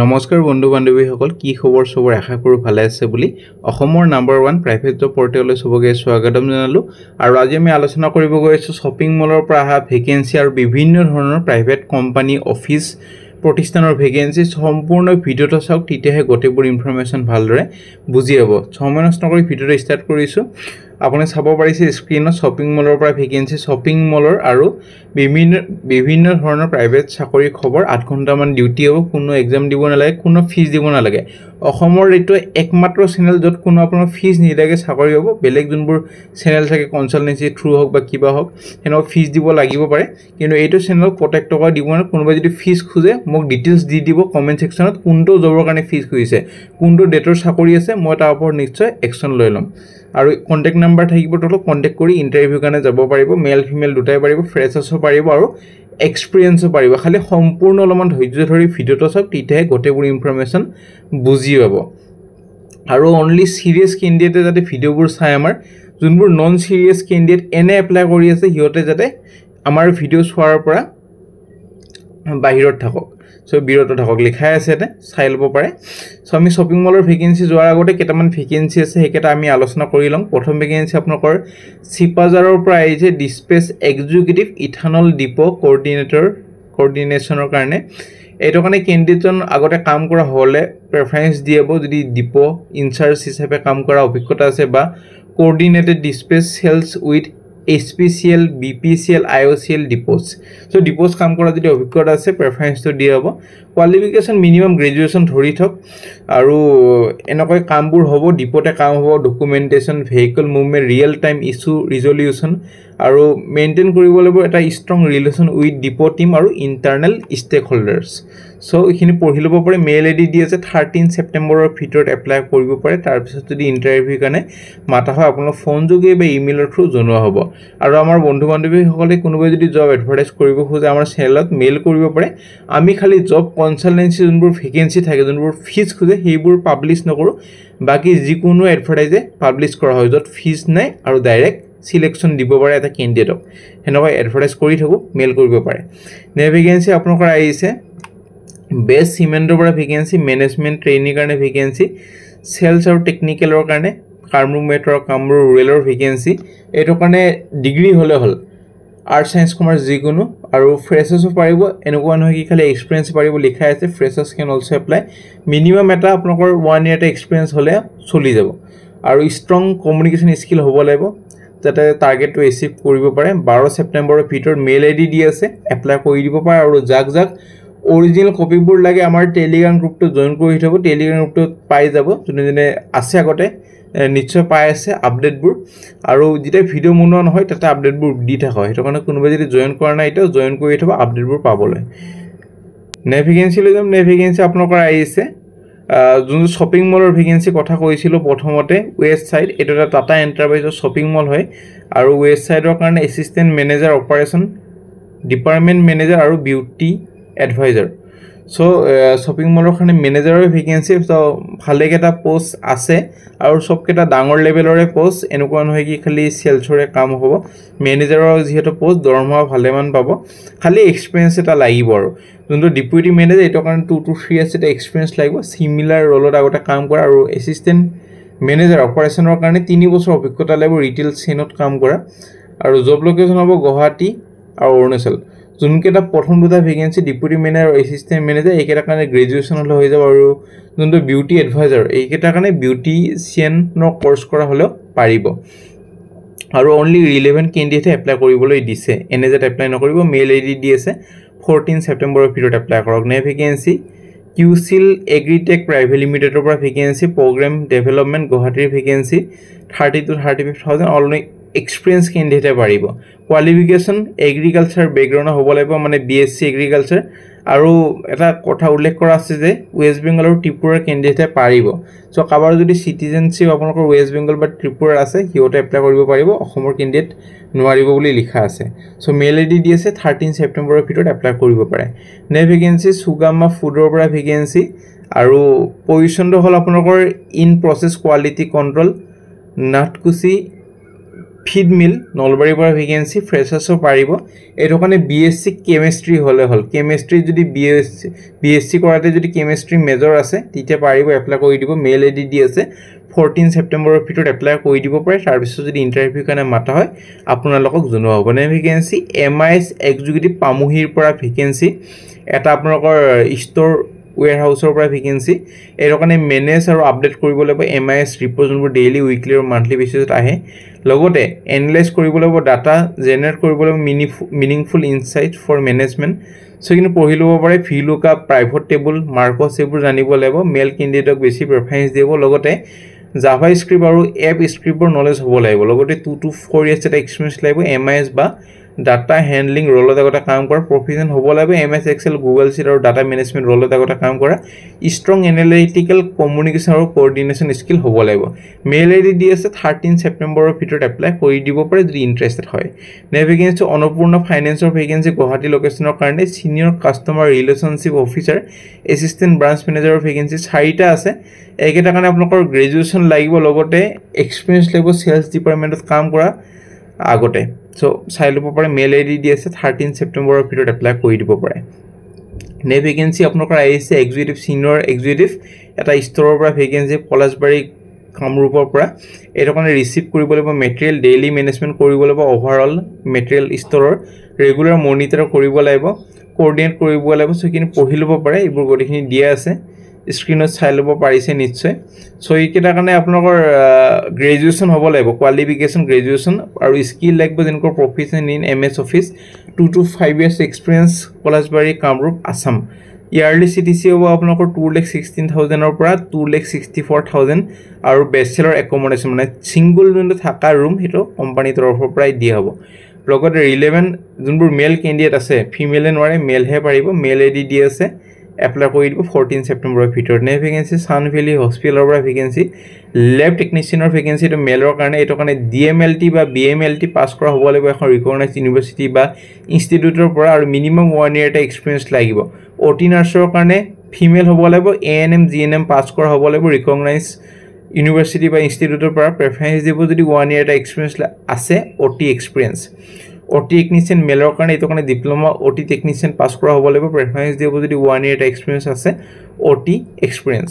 নমস্কাৰ বন্ধু বান্ধৱীসকল কি খবৰ সবৰ আশা কৰো ভালে আছে বুলি অসমৰ নাম্বাৰ 1 প্ৰাইভেট জব পৰ্টেললৈ সবকে স্বাগতম জনালো আৰু আজি আমি আলোচনা কৰিব গৈ আছো শপিং মলৰ পৰা আহা ভেকেন্সি আৰু বিভিন্ন ধৰণৰ প্ৰাইভেট কোম্পানী অফিস প্ৰতিষ্ঠানৰ ভেকেন্সি সম্পূৰ্ণ ভিডিওটো চাওক তেতিয়াহে গোটেইবোৰ ইনফৰমেশন ভালদৰে বুজি হ'ব সময় নষ্ট কৰি ভিডিওটো ষ্টাৰ্ট কৰিছো আপুনি চাব পাৰিছে স্ক্ৰিনত শপিং মলৰ পৰা ভেকেন্সি শপিং মলৰ আৰু বিভিন্ন ধৰণৰ প্ৰাইভেট চাকৰি খবৰ 8 ঘণ্টা মান ডিউটি হ'ব কোনো এক্সাম দিব নালাগে কোনো ফিজ দিব নালাগে অসমৰ এইটো একমাত্ৰ চেনেল যত কোনো আপোনাৰ ফিজ নিলাগে চাকৰি হ'ব বেলেগ যোনবোৰ চেনেল থাকে কনসালটেন্সি থ্ৰু হক বা কিবা হক হেনো ফিজ দিব লাগিব পাৰে কিন্তু এইটো চেনেল প্ৰটেক্ট টকা দিব না কোনোবা যদি ফিজ খুজে মোক ডিটেইলছ দি দিব কমেন্ট সেকশনত কোনটো জবৰ কাৰণে ফিজ খুজিছে কোনটো ডেটৰ চাকৰি আছে মই তাৰ ওপৰত নিশ্চয় একচন লৈ লম আৰু কন্টাক্ট নাম্বাৰ থাকিব তলত কন্টাক্ট কৰি ইন্টাৰভিউ কাৰণে যাব পাৰিব মেল ফিমেল দুটাই পাৰিব ফ্ৰেছাৰ্ছও পাৰিব আৰু এক্সপেৰিয়েন্সও পাৰিব খালি সম্পূৰ্ণ অলমান ধৈৰ্য ধৰি ভিডিওটো চাওক তেতিয়াহে গোটেইবোৰ ইনফৰমেশন বুজি পাব আৰু অনলি সিৰিয়াস ক্যান্ডিডেটে যাতে ভিডিওবোৰ চাই আমাৰ যোনবোৰ নন সিৰিয়াস ক্যান্ডিডেট এনে এপ্লাই কৰি আছে হিয়তে যাতে আমাৰ ভিডিও চোৱাৰ পৰা বাহিৰত থাকক সো বিৰত থাকক লিখা আছে এতে চাই লব পাৰে সো আমি শপিং মলৰ ভেকেন্সি যোৱাৰ আগতে কেটামান ভেকেন্সি আছে হেকেটা আমি আলোচনা কৰি লম প্ৰথম ভেকেন্সি আপোনাকৰ সিপাজাৰৰ পৰা আহিছে ডিসপেচ এক্সিকিউটিভ ইথানল ডিপো কোঅৰ্ডিনেচনৰ কাৰণে এইটো কাৰণে ক্যান্ডিডেটজন আগতে কাম কৰা হলে প্ৰেফাৰেন্স দিয়েব যদি ডিপো ইনচাৰ্জ হিচাপে কাম কৰা অভিজ্ঞতা আছে বা coordinated dispatch cells with HPCL BPCL IOCL depots so depots কাম কৰা যদি অভিজ্ঞতা আছে প্ৰেফাৰেন্স তো দিয়া হ'ব কোৱালিফিকেশন মিনিমাম গ্ৰেজুৱেচন ধৰি থক আৰু এনেকৈ কামবোৰ হ'ব ডিপোতে কাম হ'ব documentation vehicle movement real time issue resolution আৰু মেইনটেইন কৰিব লাগিব এটা strong relation with depot team আৰু ইন্টাৰনেল ষ্টেক হোল্ডাৰ্স সো এখিনি পঢ়ি লব পাৰে মেইল আইডি দি আছে 13 সেপ্টেম্বৰৰ ভিতৰত এপ্লাই কৰিব পাৰে তাৰ পিছত যদি ইন্টাৰভিউ কাৰণে মাতা হয় আপোনাৰ ফোন যোগে বা ইমেইলৰ থ্ৰু জনোৱা হ'ব আৰু আমাৰ বন্ধু বান্ধৱীসকলে কোনোবাই যদি জব এডভাৰটাইজ কৰিব খোজে আমাৰ চেনেলত মেইল কৰিব পাৰে আমি খালি জব কনসালটেন্সি যোনবোৰ ভেকেন্সি থাকে যোনবোৰ ফিজ খোজে সেইবোৰ পাবলিশ নকৰো বাকি যিকোনো এডভাৰটাইজে পাবলিশ কৰা হয় যত ফিজ নাই আৰু ডাইৰেক্ট সিলেকশন দিব পাৰে এটা ক্যান্ডিডেটক হেনকৈ এডভাৰটাইজ কৰি থাকো মেইল কৰিব পাৰে নে ভেকেন্সি আপোনালোকৰ আহিছে বেস সিমেন্টৰ পৰা ভেকেন্সি মেনেজমেন্ট ট্ৰেইনিং কাৰণে ভেকেন্সি সেলস আৰু টেকনিক্যালৰ কাৰণে কামৰুম মেট্ৰ কামৰুম ৰুৰেলৰ ভেকেন্সি এটো কাৰণে ডিগ্ৰী হলে হল আৰ্ট সায়েন্স কমাৰ্চ যিকোনো আৰু ফ্ৰেছাৰ্ছও পাৰিব এনেকুৱা নহয় কি খালি এক্সপেৰিয়েন্স পাৰিব লিখা আছে freshers can also apply minimum এটা আপোনালোকৰ 1 ইয়াৰ এক্সপেৰিয়েন্স হলে চলি যাব আৰু ষ্ট্ৰং কমিউনিকেশন স্কিল হ'ব লাগিব যাতে টাৰ্গেটটো এচিভ কৰিব পাৰে 12 সেপ্টেম্বৰৰ ভিতৰত মেইল আইডি দি আছে এপ্লাই কৰি দিব পাৰে আৰু জাক অৰিজিনাল কপিবোৰ লাগে আমাৰ টেলিগ্ৰাম গ্ৰুপটো জয়েন কৰি থব টেলিগ্ৰাম গ্ৰুপটো পাই যাব যোনে আছে আগতে নিশ্চয় পাই আছে আপডেটবোৰ আৰু যেতিয়া ভিডিও মনোৱা নহয় তাতে আপডেটবোৰ দি থাকা হয় হেতু কাৰণে কোনোবা যদি জয়েন কৰা নাই এটা জয়েন কৰি থব আপডেটবোৰ পাবলৈ নেভিগেন্সি লৈ যাম নেভিগেন্সি আপোনালোকৰ আহিছে যোন শপিং মলৰ ভেকেন্সি কথা কৈছিল প্ৰথমতে ৱেষ্ট সাইড এটা টাটা এন্টাৰপ্ৰাইজৰ শপিং মল হয় আৰু ৱেষ্ট সাইডৰ কাৰণে assistant manager operation department manager আৰু বিউটি এডভাইজাৰ সো শপিং মলৰ কাৰণে মেনেজাৰৰ ভেকেন্সি সো ভালে কেটা পোষ্ট আছে আৰু সব কেটা ডাঙৰ লেভেলৰে পোষ্ট এনেকুৱা নহয় কি খালি সেলছৰে কাম হ'ব মেনেজাৰৰ যেহেতু পোষ্ট দৰমহা ভালেমান পাব খালি এক্সপেৰিয়েন্স এটা লাগিব আৰু যোনটো ডেপুটি মেনেজাৰ এটো কাৰণে 2 to 3 ইয়াৰ্ছ এটা এক্সপেৰিয়েন্স লাগিব সিমিলাৰ ৰোলত আগতে কাম কৰা আৰু এসিস্টেন্ট মেনেজাৰ অপাৰেশনৰ কাৰণে 3 বছৰ অভিজ্ঞতা লাগিব ৰিটেইল চেইনত কাম কৰা আৰু জব লোকেশন হ'ব গুৱাহাটী আৰু অৰুণাচল যোনকেটা প্ৰথম দুটা ভেকেন্সি ডেপুটি মেনেজাৰ আৰু এসিস্টেন্ট মেনেজাৰ এইকেটা কাৰণে গ্ৰেজুৱেচন হলে হৈ যাব আৰু যোনটো বিউটি এডভাইজাৰ এইকেটা কাৰণে বিউটিচিয়ানৰ কোৰ্স কৰা হলে পাৰিব আৰু অনলি ৰিলেভেন্ট ক্যান্ডিডেটে এপ্লাই কৰিবলৈ দিছে এনে যে এপ্লাই নকৰিব মেইল আইডি দি আছে 14 সেপ্টেম্বৰৰ ভিতৰত এপ্লাই কৰক নে ভেকেন্সি কিউসিল এগ্ৰিটেক প্ৰাইভেট লিমিটেডৰ পৰা ভেকেন্সি প্ৰগ্ৰাম ডেভেলপমেন্ট গুৱাহাটীৰ ভেকেন্সি 30 to 35000 অলনি এক্সপেৰিয়েন্স ক্যান্ডিডেটে পাৰিব কোৱালিফিকেশন এগ্ৰিকালচাৰ বেকগ্ৰাউণ্ড হ'ব লাগিব মানে বিএসসি এগ্ৰিকালচাৰ আৰু এটা কথা উল্লেখ কৰা আছে যে ওয়েস্ট বেংগল আৰু ত্ৰিপুৰাৰ ক্যান্ডিডেটে পাৰিব সো কাবাৰ যদি সিটিজেনশিপ আপোনালোকৰ ওয়েস্ট বেংগল বা ত্ৰিপুৰাৰ আছে হিওতে এপ্লাই কৰিব পাৰিব অসমৰ ক্যান্ডিডেট নোৱাৰিব বুলি লিখা আছে সো মেইল আইডি দি আছে 13 সেপ্টেম্বৰৰ ভিতৰত এপ্লাই কৰিব পাৰে নে ভেকেন্সি সুগামা ফুডৰ পৰা ভেকেন্সি আৰু পজিশনটো হল আপোনালোকৰ in process quality control Natkuchi feed mill নলবাৰীৰ পৰা ভেকেন্সি ফ্ৰেছাৰ্ছৰ পাৰিব এইটো কাৰণে বিএসসি কেমিষ্ট্ৰি হলে হল কেমিষ্ট্ৰি যদি বিএসসি কৰাতে যদি কেমিষ্ট্ৰি মেজৰ আছে তেতিয়া পাৰিব এপ্লাই কৰি দিব মেল আইডি দি আছে 14 সেপ্টেম্বৰৰ ভিতৰত এপ্লাই কৰি দিব পাৰে তাৰ পিছত যদি ইন্টাৰভিউ কাৰণে মাতা হয় আপোনালোকক জনোৱা হ'ব নে ভেকেন্সি এমআইএস এক্সিকিউটিভ পামুহিৰ পৰা ভেকেন্সি এটা আপোনালোকৰ ষ্টৰ warehouse or vacancy এৰ কাৰণে মেনেজ আৰু আপডেট কৰিব লাগিব এমআইএস ৰিপৰ্ট যোনবোৰ ডেইলি উইকলি আৰু মান্থলি বেচিছত আহে লগতে এনালাইজ কৰিব লাগিব ডাটা জেনাৰেট কৰিব লাগিব meaningful insight for management so কিন্তু পঢ়ি লব পাৰে ভিলুকআপ প্ৰাইভেট টেবল মাৰ্কছ এইবোৰ জানিব লাগিব মেল ক্যান্ডিডেটক বেছি প্ৰেফাৰেন্স দিব লগতে জাভা স্ক্ৰিপ্ট আৰু এপ স্ক্ৰিপ্টৰ নলেজ হ'ব লাগিব লগতে 2 to 4 ইয়াৰ্স এটা এক্সপেৰিয়েন্স লাগিব এমআইএস বা ডাটা হ্যান্ডলিং ৰোলত আগতে কাম কৰা প্ৰফেশন হ'ব লাগিব এমএস এক্সেল গুগল শীট আৰু ডাটা মেনেজমেন্ট ৰলত আগতে কাম কৰা ষ্ট্ৰং এনালিটিক্যাল কমিউনিকেশন আৰু কোঅৰ্ডিনেশন স্কিল হ'ব লাগিব মেল আইডি দি আছে 13 সেপ্টেম্বৰৰ ভিতৰত এপ্লাই কৰি দিব পাৰে যদি ইন্টাৰেষ্টেড হয় নেভিগেন্সি অনপূৰ্ণ ফাইনান্সৰ ভেকেন্সি গুৱাহাটী লোকেশনৰ কাৰণে senior customer relationship officer assistant branch মেনেজাৰৰ ভেকেন্সি 4টা আছে এইকেইটা কাৰণে আপোনালোকৰ গ্ৰেজুৱেচন লাগিব লগতে এক্সপেৰিয়েন্স লাগিব সেলস ডিপাৰ্টমেন্টত কাম কৰা আগতে সো চাই লব পাৰে মেল আইডি দি আছে 13 সেপ্টেম্বৰৰ ভিতৰত এপ্লাই কৰি দিব পাৰে নে ভেকেন্সি আপোনালোকৰ আইএসএ এক্সিকিউটিভ সিনিয়ৰ এক্সিকিউটিভ এটা ষ্টৰৰ পৰা ভেকেন্সি পলাশবাৰী কামৰূপৰ পৰা এটো কাৰণে ৰিসিভ কৰিব লাগিব মেটেৰিয়েল ডেইলি মেনেজমেন্ট কৰিব লাগিব ওভাৰঅল মেটেৰিয়েল ষ্টৰৰ ৰেগুলাৰ মনিটৰ কৰিব লাগিব কোঅৰ্ডিনেট কৰিব লাগিব সো কিনে পঢ়ি লব পাৰে এইবোৰ গতিখিনি দিয়া আছে স্ক্ৰিনত চাই লব পাৰিছে নিশ্চয় সো এইকেইটা কাৰণে আপোনালোকৰ গ্ৰেজুৱেচন হ'ব লাগিব কোৱালিফিকেশন গ্ৰেজুৱেচন আৰু স্কিল লাগিব যেনকৰ profession in MS Office 2 to 5 years experience Palashbari Kamrup Assam yearly CTC হ'ব আপোনালোকৰ 2,16,000 ৰ পৰা 2,64,000 আৰু বেচেলৰ একমোডেশন মানে সিঙ্গল যোনটো থাকা ৰুম হেটো কোম্পানী তৰফৰ পৰা দিয়া হ'ব লগতে ৰিলেভেন্ট যোনবোৰ মেল ক্যান্ডিডেট আছে ফিমেলে নোৱাৰে মেলহে পাৰিব মেল আইডি দি আছে এপ্লাই কৰি দিব 14 সেপ্টেম্বৰৰ ভিতৰত নে ভেকেন্সি সান ভেলি হস্পিটালৰ পৰা ভেকেন্সি ল্যাব টেকনিশিয়ানৰ ভেকেন্সি তো মেলৰ কাৰণে এটো কাৰণে ডিএমএলটি বা বিএমএলটি পাস কৰা হ'ব লাগিব এখন ৰিকগনাইজড ইউনিভাৰ্সিটি বা ইনষ্টিটিউটৰ পৰা আৰু মিনিমাম 1 ইয়াৰ এটা এক্সপেৰিয়েন্স লাগিব ওটি নাৰ্ছৰ কাৰণে ফিমেল হ'ব লাগিব এএনএম জিএনএম পাস কৰা হ'ব লাগিব ৰিকগনাইজড ইউনিভাৰ্সিটি বা ইনষ্টিটিউটৰ পৰা প্ৰেফাৰেন্স দিব যদি 1 ইয়াৰ এটা এক্সপেৰিয়েন্স আছে ওটি এক্সপেৰিয়েন্স ওটি টেকনিশিয়ান মেলৰ কাৰণে এটো কাৰণে ডিপ্লোমা ওটি টেকনিশিয়ান পাস কৰা হ'ব লাগিব প্ৰেফাৰেন্স দিব যদি 1 ইয়াৰ এটা এক্সপেৰিয়েন্স আছে ওটি এক্সপেৰিয়েন্স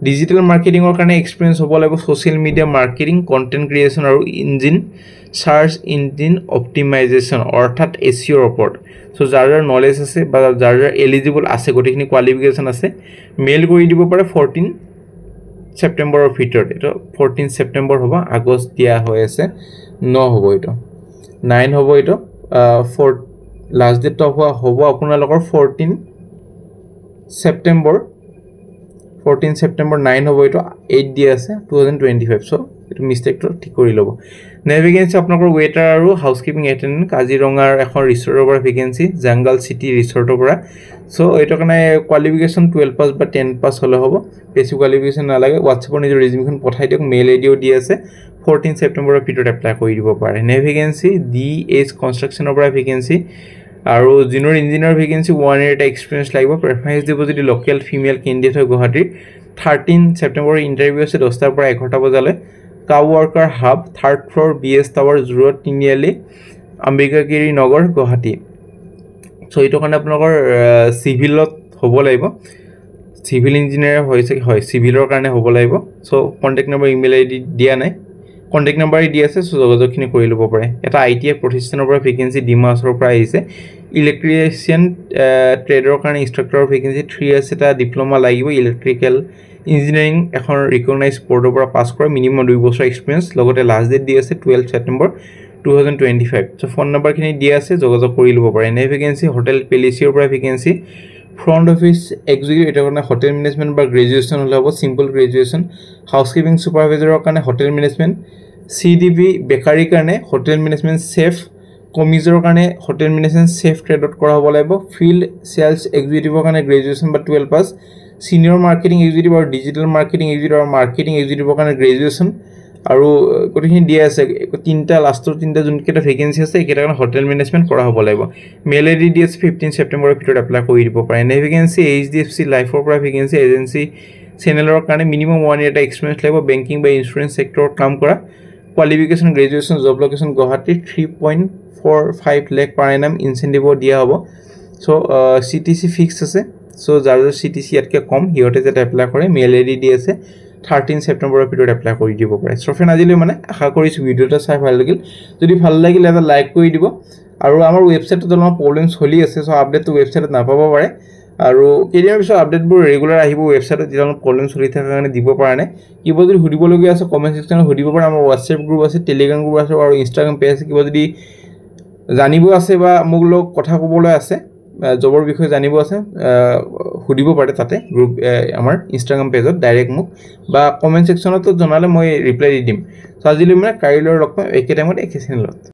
ডিজিটেল মাৰ্কেটিংৰ কাৰণে এক্সপেৰিয়েন্স হ'ব লাগিব social media marketing content creation আৰু ইঞ্জিন সাৰ্চ ইঞ্জিন অপটিমাইজেশন অৰ্থাৎ এসইওৰ ওপৰত সো যাৰ নলেজ আছে বা যাৰ এলিজিবল আছে গটিখিনি কোৱালিফিকেশন আছে মেল কৰি দিব পাৰে 14 সেপ্টেম্বৰৰ ভিতৰত এটো 14 সেপ্টেম্বৰ হ'ব আগষ্ট দিয়া হৈ আছে 9 হ'ব এটো 9 হ'ব এটো ফৰ লাষ্ট ডেট হ'ব আপোনালোকৰ 14 সেপ্টেম্বৰ 9 হ'ব এটো 8 দিয়া আছে 2025 সো এটো মিস্টেকটো ঠিক কৰি লব নেভিগেন্সি আপোনালোকৰ ৱেটাৰ আৰু হাউসকিপিং এটেন্ডেন্ট কাজিৰঙাৰ এখন ৰিসৰ্টৰ পৰা ভেকেন্সি জাংগল সিটি ৰিসৰ্টৰ পৰা সো এটো কাৰণে কোৱালিফিকেশন 12 পাস বা 10 পাস হলে হ'ব বেছি কোৱালিফিকেশন নালাগে WhatsAppৰ নিজৰ ৰিজিউমখন পঠাই দিওক মেল আইডিও দি আছে 14 সেপ্টেম্বৰৰ ভিতৰত এপ্লাই কৰি দিব পাৰে নেভিগেন্সি ডিএইচ কনষ্ট্ৰাকচনৰ পৰা ভেকেন্সি আৰু জুনিয়ৰ ইঞ্জিনিয়াৰ ভেকেন্সি 1 ইয়াৰ এটা এক্সপেৰিয়েন্স লাগিব প্ৰেফাৰেন্স দিব যদি লোকেল ফিমেল ক্যান্ডিডেট হয় গুৱাহাটীৰ 13 সেপ্টেম্বৰ ইন্টাৰভিউ আছে 10 ৰ পৰা 11টা বজালৈ coworker hub 3rd floor BS tower জুৰত তিনিআলি অম্বিকাগিৰি নগৰ গুৱাহাটী সো এইটো কাৰণে আপোনালোকৰ সিভিলত হ'ব লাগিব সিভিল ইঞ্জিনিয়াৰ হৈছে হয় সিভিলৰ কাৰণে হ'ব লাগিব so contact number email ID দিয়া নাই কন্টাক্ট নম্বৰ দি আছে সো যোগাযোগখিনি কৰি লব পাৰে এটা আইটিআই প্ৰতিষ্ঠানৰ পৰা ভেকেন্সি ডিমাছৰ পৰা আহিছে ইলেক্ট্ৰিচিয়ান ট্ৰেডৰ কাৰণে ইনষ্ট্ৰাক্টৰৰ ভেকেন্সি 3 ইয়াৰ্স এটা ডিপ্লোমা লাগিব ইলেক্ট্ৰিক্যাল ইঞ্জিনিয়াৰিং এখন ৰিকগনাইজড বৰ্ডৰ পৰা পাস কৰা মিনিমাম 2 বছৰ এক্সপেৰিয়েন্স লগতে লাষ্ট ডেট দি আছে 12 সেপ্টেম্বৰ 2025 সো ফোন নম্বৰখিনি দি আছে যোগাযোগ কৰি লব পাৰে নে ভেকেন্সি হোটেল পেলিচিৰ পৰা ভেকেন্সি ফ্ৰন্ট অফিস এক্সিকিউটিভ এটা কাৰণে হোটেল মেনেজমেন্ট বা গ্ৰেজুৱেচন হলে হ'ব সিম্পল গ্ৰেজুৱেচন হাউসকিপিং সুপাৰভাইজাৰৰ কাৰণে হোটেল মেনেজমেন্ট সিডিবি বেকাৰী কাৰণে হোটেল মেনেজমেন্ট চেফ কমিজৰৰ কাৰণে হোটেল মেনেজমেন্ট চেফ ট্ৰেডত কৰা হ'ব লাগিব ফিল্ড সেলস এক্সিকিউটিভৰ কাৰণে গ্ৰেজুৱেচন বা 12 পাস সিনিয়ৰ মাৰ্কেটিং এক্সিকিউটিভ আৰু ডিজিটেল মাৰ্কেটিং এক্সিকিউটিভ আৰু মাৰ্কেটিং এক্সিকিউটিভৰ কাৰণে গ্ৰেজুৱেচন আৰু গটিখিনি দিয়া আছে তিনটা লাষ্টৰ তিনটা যোনকেটা ভেকেন্সি আছে একেটা কাৰণে হোটেল মেনেজমেন্ট কৰা হ'ব লাগিব মেল আইডি দি আছে 15 সেপ্টেম্বৰৰ ভিতৰত এপ্লাই কৰি দিব পাৰে নে ভেকেন্সি এইচডিএফসি লাইফৰ পৰা ভেকেন্সি এজেন্সি চেনেলৰ কাৰণে মিনিমাম 1 ইয়াৰ এটা এক্সপেৰিয়েন্স লাগিব বেংকিং বা ইনস্যুৰেন্স সেক্টৰত কাম কৰা qualification graduation job location Guwahati 3.45 lakh per annum incentive দিয়া হ'ব সো CTC ফিক্স আছে সো যাৰ CTC ইয়াতকৈ কম সিহঁতে যাতে এপ্লাই কৰে মেইল ID দি আছে 13 সেপ্টেম্বৰৰ ভিতৰত এপ্লাই কৰি দিব পাৰে সো ফ্ৰেণ্ড আজিলৈ মানে আশা কৰিছোঁ ভিডিঅ'টো চাই ভাল লাগিল যদি ভাল লাগিল এটা লাইক কৰি দিব আৰু আমাৰ ৱেবছাইটত অলপ প্ৰব্লেম চলি আছে সো আপডেটটো ৱেবছাইটত নাপাব পাৰে আৰু কেৰিয়াৰ পিছত আপডেটবোৰ ৰেগুলাৰ আহিব ৱেবছাইটত যেতিয়া অলপ প্ৰব্লেম চলি থকা কাৰণে দিব পৰা নাই কিবা যদি সুধিবলগীয়া আছে কমেণ্ট ছেকশ্যনত সুধিব পাৰে আমাৰ হোৱাটছএপ গ্ৰুপ আছে টেলিগ্ৰাম গ্ৰুপ আছে আৰু ইনষ্টাগ্ৰাম পেজ আছে কিবা যদি জানিব আছে বা মোক লগ কথা ক'বলৈ আছে জবৰ বিষয়ে জানিব আছে সুধিব পাৰে তাতে গ্ৰুপ আমাৰ ইনষ্টাগ্ৰাম পেজত ডাইৰেক্ট মোক বা কমেণ্ট ছেকশ্যনতো জনালে মই ৰিপ্লাই দি দিম সো আজিলৈ মানে কাইলৈ লগ পাম একে টাইমত একে চেনেলত